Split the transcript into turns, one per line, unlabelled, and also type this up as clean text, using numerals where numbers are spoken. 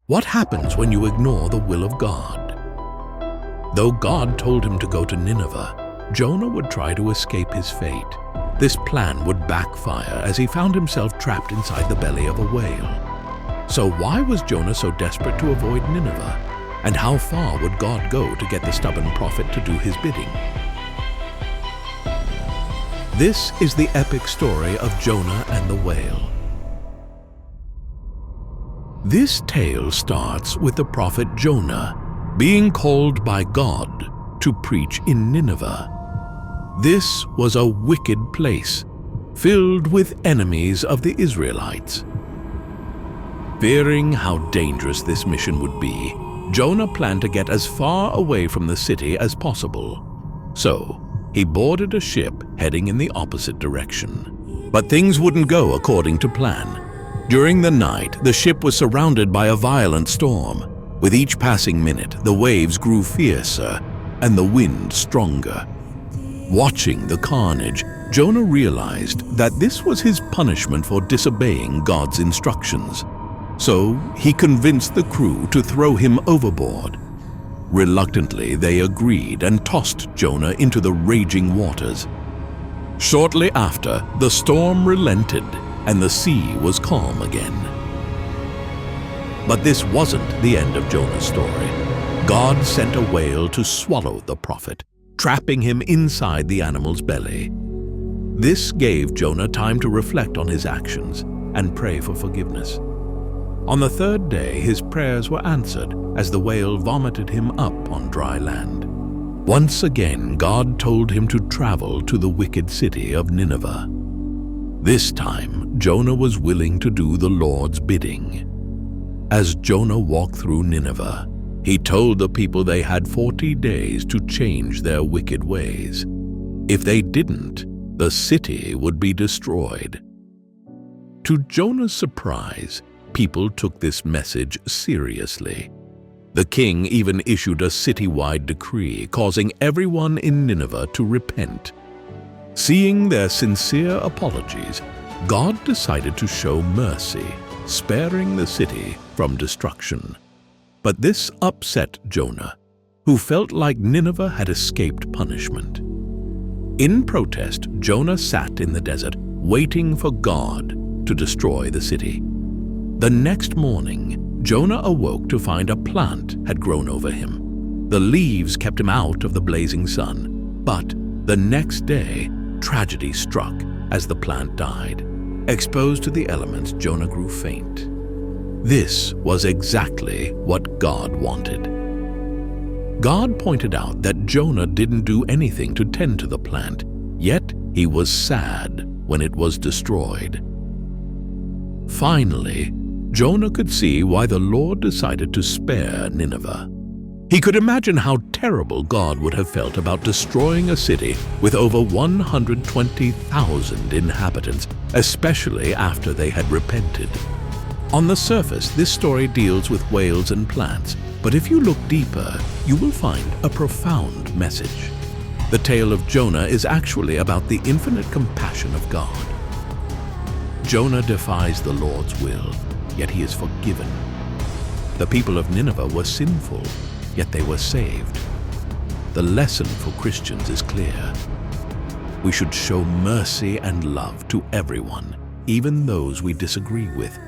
What happens when you ignore the will of God? Though God told him to go to Nineveh, Jonah would try to escape his fate. This plan would backfire as he found himself trapped inside the belly of a whale. So why was Jonah so desperate to avoid Nineveh? And how far would God go to get the stubborn prophet to do his bidding? This is the epic story of Jonah and the whale. This tale starts with the prophet Jonah being called by God to preach in Nineveh. This was a wicked place, filled with enemies of the Israelites. Fearing how dangerous this mission would be, Jonah planned to get as far away from the city as possible. So, he boarded a ship heading in the opposite direction. But things wouldn't go according to plan. During the night, the ship was surrounded by a violent storm. With each passing minute, the waves grew fiercer and the wind stronger. Watching the carnage, Jonah realized that this was his punishment for disobeying God's instructions. So he convinced the crew to throw him overboard. Reluctantly, they agreed and tossed Jonah into the raging waters. Shortly after, the storm relented and the sea was calm again. But this wasn't the end of Jonah's story. God sent a whale to swallow the prophet, trapping him inside the animal's belly. This gave Jonah time to reflect on his actions and pray for forgiveness. On the third day, his prayers were answered as the whale vomited him up on dry land. Once again, God told him to travel to the wicked city of Nineveh. This time, Jonah was willing to do the Lord's bidding. As Jonah walked through Nineveh, he told the people they had 40 days to change their wicked ways. If they didn't, the city would be destroyed. To Jonah's surprise, people took this message seriously. The king even issued a citywide decree causing everyone in Nineveh to repent. Seeing their sincere apologies, God decided to show mercy, sparing the city from destruction. But this upset Jonah, who felt like Nineveh had escaped punishment. In protest, Jonah sat in the desert, waiting for God to destroy the city. The next morning, Jonah awoke to find a plant had grown over him. The leaves kept him out of the blazing sun, but the next day, tragedy struck as the plant died. Exposed to the elements, Jonah grew faint. This was exactly what God wanted. God pointed out that Jonah didn't do anything to tend to the plant, yet he was sad when it was destroyed. Finally, Jonah could see why the Lord decided to spare Nineveh. He could imagine how terrible God would have felt about destroying a city with over 120,000 inhabitants, especially after they had repented. On the surface, this story deals with whales and plants, but if you look deeper, you will find a profound message. The tale of Jonah is actually about the infinite compassion of God. Jonah defies the Lord's will, yet he is forgiven. The people of Nineveh were sinful, yet they were saved. The lesson for Christians is clear. We should show mercy and love to everyone, even those we disagree with.